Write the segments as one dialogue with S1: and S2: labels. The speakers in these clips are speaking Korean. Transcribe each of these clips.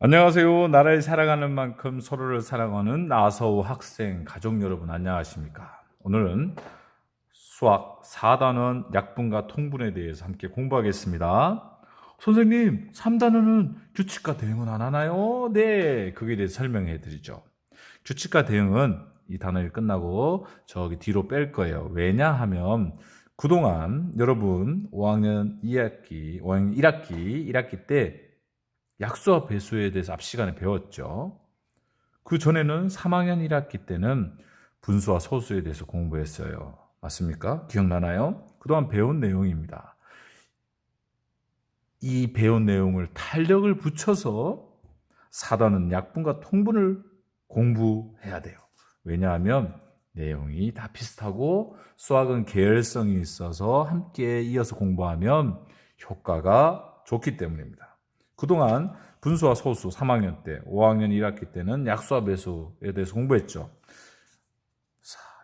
S1: 안녕하세요. 나라를 사랑하는 만큼 서로를 사랑하는 나서우 학생 가족 여러분 안녕하십니까? 오늘은 수학 4단원 약분과 통분에 대해서 함께 공부하겠습니다. 선생님, 3단원은 규칙과 대응은 안 하나요? 네, 거기에 대해서 설명해 드리죠. 규칙과 대응은 이 단원이 끝나고 저기 뒤로 뺄 거예요. 왜냐하면 그동안 여러분 5학년 2학기, 5학년 1학기 때 약수와 배수에 대해서 앞 시간에 배웠죠. 그 전에는 3학년 1학기 때는 분수와 소수에 대해서 공부했어요. 맞습니까? 기억나나요? 그동안 배운 내용입니다. 이 배운 내용을 탄력을 붙여서 4단원 약분과 통분을 공부해야 돼요. 왜냐하면 내용이 다 비슷하고 수학은 계열성이 있어서 함께 이어서 공부하면 효과가 좋기 때문입니다. 그동안 분수와 소수 3학년 때, 5학년 1학기 때는 약수와 배수에 대해서 공부했죠.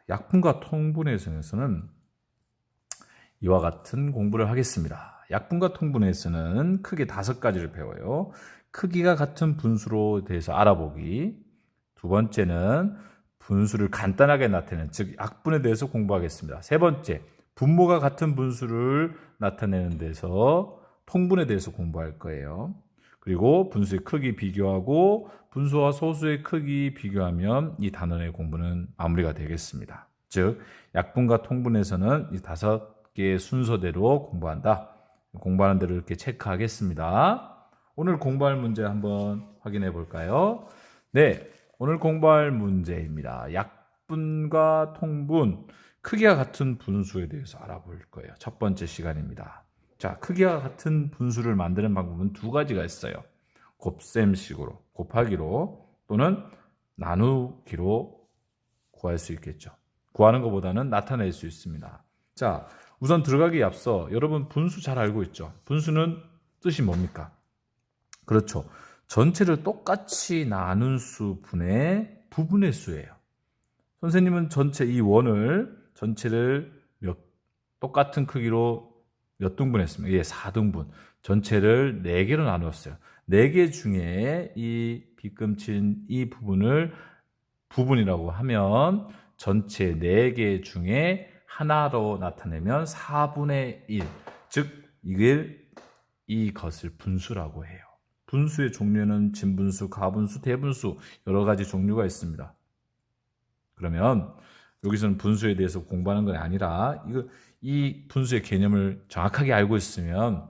S1: 약분과 통분에서는 이와 같은 공부를 하겠습니다. 약분과 통분에서는 크게 5가지를 배워요. 크기가 같은 분수로 대해서 알아보기. 두 번째는 분수를 간단하게 나타내는, 즉 약분에 대해서 공부하겠습니다. 세 번째, 분모가 같은 분수를 나타내는 데서 통분에 대해서 공부할 거예요. 그리고 분수의 크기 비교하고 분수와 소수의 크기 비교하면 이 단원의 공부는 마무리가 되겠습니다. 즉 약분과 통분에서는 이 5개의 순서대로 공부한다. 공부하는 대로 이렇게 체크하겠습니다. 오늘 공부할 문제 한번 확인해 볼까요? 네, 오늘 공부할 문제입니다. 약분과 통분, 크기가 같은 분수에 대해서 알아볼 거예요. 첫 번째 시간입니다. 자, 크기가 같은 분수를 만드는 방법은 2가지가 있어요. 곱셈식으로, 곱하기로 또는 나누기로 구할 수 있겠죠. 구하는 것보다는 나타낼 수 있습니다. 자, 우선 들어가기에 앞서 여러분 분수 잘 알고 있죠? 분수는 뜻이 뭡니까? 그렇죠. 전체를 똑같이 나눈 수 분의 부분의 수예요. 선생님은 전체 이 원을 전체를 똑같은 크기로 몇 등분했습니까? 예, 4등분. 전체를 4개로 나누었어요. 4개 중에 이 빗금친 이 부분을 부분이라고 하면 전체 4개 중에 하나로 나타내면 4분의 1. 즉 이것을 분수라고 해요. 분수의 종류는 진분수, 가분수, 대분수 여러 가지 종류가 있습니다. 그러면 여기서는 분수에 대해서 공부하는 건 아니라 이 분수의 개념을 정확하게 알고 있으면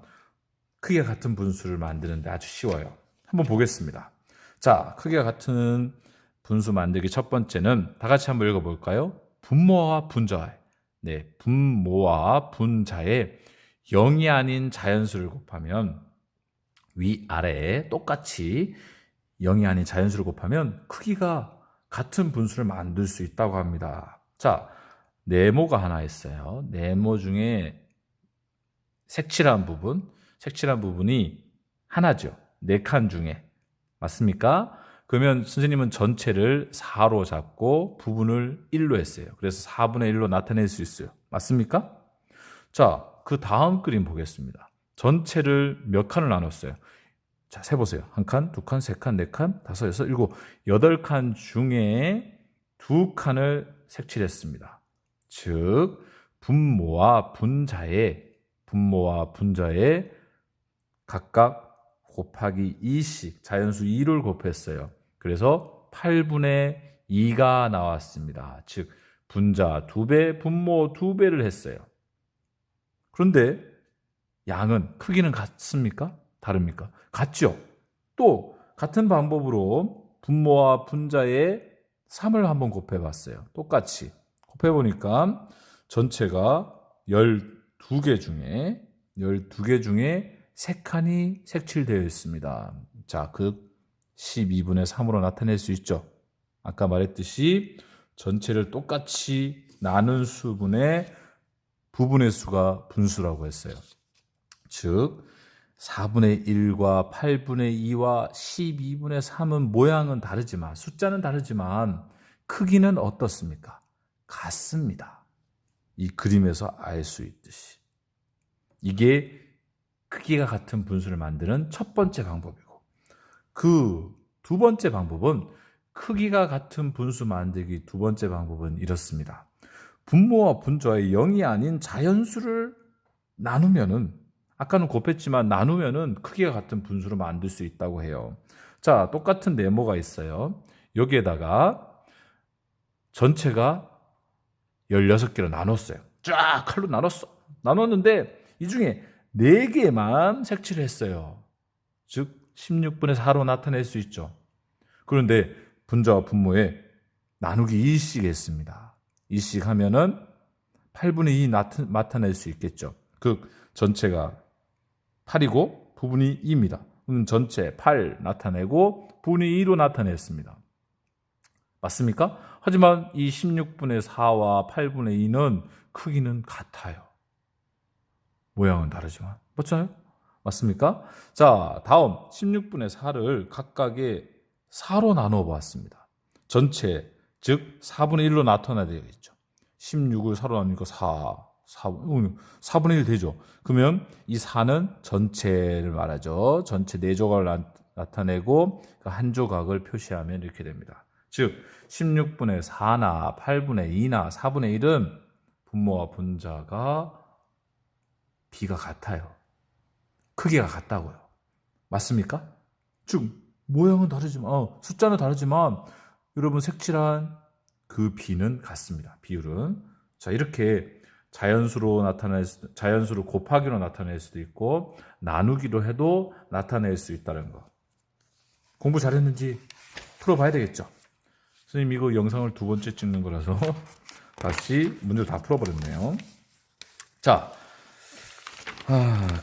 S1: 크기가 같은 분수를 만드는데 아주 쉬워요. 한번 보겠습니다. 자, 크기가 같은 분수 만들기 첫 번째는 다 같이 한번 읽어볼까요? 분모와 분자에, 네, 분모와 분자에 0이 아닌 자연수를 곱하면 위아래에 똑같이 0이 아닌 자연수를 곱하면 크기가 같은 분수를 만들 수 있다고 합니다. 자, 네모가 하나 있어요. 네모 중에 색칠한 부분이 하나죠. 4칸 중에. 맞습니까? 그러면 선생님은 전체를 4로 잡고 부분을 1로 했어요. 그래서 4분의 1로 나타낼 수 있어요. 맞습니까? 자, 그 다음 그림 보겠습니다. 전체를 몇 칸을 나눴어요? 자, 세보세요. 1칸, 2칸, 3칸, 4칸, 5, 6, 7, 8칸 중에 2칸을 색칠했습니다. 즉, 분모와 분자에 각각 곱하기 2씩 자연수 2를 곱했어요. 그래서 8분의 2가 나왔습니다. 즉, 분자 2배, 분모 2배를 했어요. 그런데 양은 크기는 같습니까? 다릅니까? 같죠? 또 같은 방법으로 분모와 분자에 3을 한번 곱해봤어요. 똑같이 곱해보니까 전체가 12개 중에 3칸이 색칠되어 있습니다. 자, 그 12분의 3으로 나타낼 수 있죠. 아까 말했듯이 전체를 똑같이 나눈 수분의 부분의 수가 분수라고 했어요. 즉 4분의 1과 8분의 2와 12분의 3은 모양은 다르지만 숫자는 다르지만 크기는 어떻습니까? 같습니다. 이 그림에서 알 수 있듯이. 이게 크기가 같은 분수를 만드는 첫 번째 방법이고 그 두 번째 방법은 크기가 같은 분수 만들기 두 번째 방법은 이렇습니다. 분모와 분자의 0이 아닌 자연수를 나누면은 아까는 곱했지만 나누면은 크기가 같은 분수로 만들 수 있다고 해요. 자, 똑같은 네모가 있어요. 여기에다가 전체가 16개로 나눴어요. 쫙 칼로 나눴어. 나눴는데 이 중에 4개만 색칠을 했어요. 즉 16분의 4로 나타낼 수 있죠. 그런데 분자와 분모에 나누기 2씩 했습니다. 2씩 하면은 8분의 2 나타낼 수 있겠죠. 그 전체가 8이고 부분이 2입니다. 그럼 전체 8 나타내고 부분이 2로 나타냈습니다. 맞습니까? 하지만 이 16분의 4와 8분의 2는 크기는 같아요. 모양은 다르지만. 맞잖아요? 맞습니까? 자, 다음 16분의 4를 각각의 4로 나누어 보았습니다. 전체, 즉 4분의 1로 나타나야 되겠죠. 16을 4로 나누니까 4분의 1 되죠. 그러면 이 4는 전체를 말하죠. 전체 4조각을 나타내고 한 조각을 표시하면 이렇게 됩니다. 즉 16분의 4나 8분의 2나 4분의 1은 분모와 분자가 비가 같아요. 크기가 같다고요. 맞습니까? 즉 모양은 다르지만 숫자는 다르지만 여러분 색칠한 그 비는 같습니다. 비율은. 자, 이렇게 자연수로 곱하기로 나타낼 수도 있고 나누기로 해도 나타낼 수 있다는 거. 공부 잘했는지 풀어봐야 되겠죠. 선생님 이거 영상을 2번째 찍는 거라서 다시 문제를 다 풀어버렸네요. 자,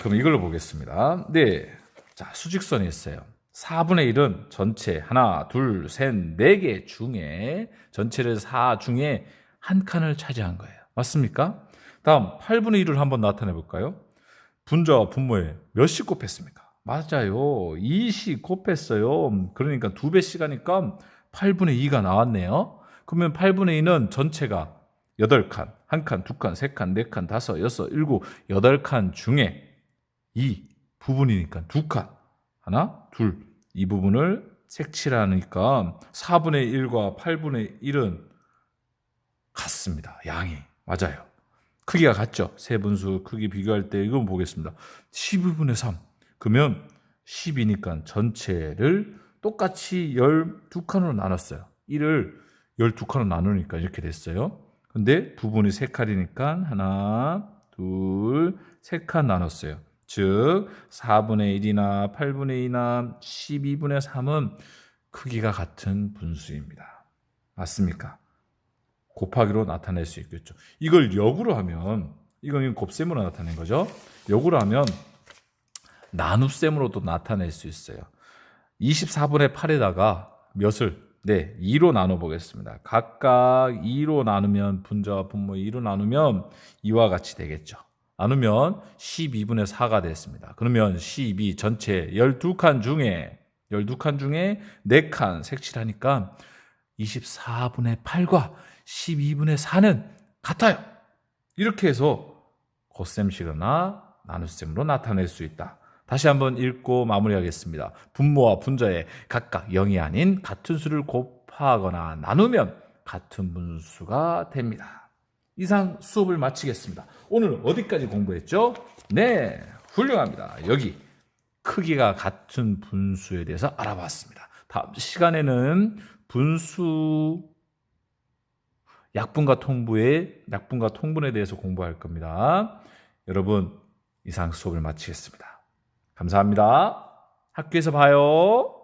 S1: 그럼 이걸로 보겠습니다. 네, 자, 수직선이 있어요. 4분의 1은 전체 하나, 둘, 셋, 4개 중에 전체를 4 중에 한 칸을 차지한 거예요. 맞습니까? 다음 8분의 1을 한번 나타내 볼까요? 분자와 분모에 몇씩 곱했습니까? 맞아요. 2씩 곱했어요. 그러니까 2배씩 하니까 8분의 2가 나왔네요. 그러면 8분의 2는 전체가 8칸, 1칸, 2칸, 3칸, 4칸, 5, 6, 7, 8칸 중에 이 부분이니까 2칸. 하나, 둘. 이 부분을 색칠하니까 4분의 1과 8분의 1은 같습니다. 양이. 맞아요. 크기가 같죠. 세 분수 크기 비교할 때 이거 보겠습니다. 12분의 3. 그러면 10이니까 전체를 똑같이 12칸으로 나눴어요. 1을 12칸으로 나누니까 이렇게 됐어요. 근데 부분이 3칸이니까 하나, 둘, 3칸 나눴어요. 즉 4분의 1이나 8분의 2나 12분의 3은 크기가 같은 분수입니다. 맞습니까? 곱하기로 나타낼 수 있겠죠. 이걸 역으로 하면 이건 곱셈으로 나타낸 거죠. 역으로 하면 나눗셈으로도 나타낼 수 있어요. 24분의 8에다가 몇을 2로 나눠 보겠습니다. 각각 2로 나누면 분자와 분모 2로 나누면 이와 같이 되겠죠. 나누면 12분의 4가 됐습니다. 그러면 12 전체 12칸 중에 4칸 색칠하니까 24분의 8과 12분의 4는 같아요. 이렇게 해서 곱셈식이나 나눗셈으로 나타낼 수 있다. 다시 한번 읽고 마무리하겠습니다. 분모와 분자에 각각 0이 아닌 같은 수를 곱하거나 나누면 같은 분수가 됩니다. 이상 수업을 마치겠습니다. 오늘 어디까지 공부했죠? 네, 훌륭합니다. 여기 크기가 같은 분수에 대해서 알아봤습니다. 다음 시간에는 분수 약분과 통분에 대해서 공부할 겁니다. 여러분, 이상 수업을 마치겠습니다. 감사합니다. 학교에서 봐요.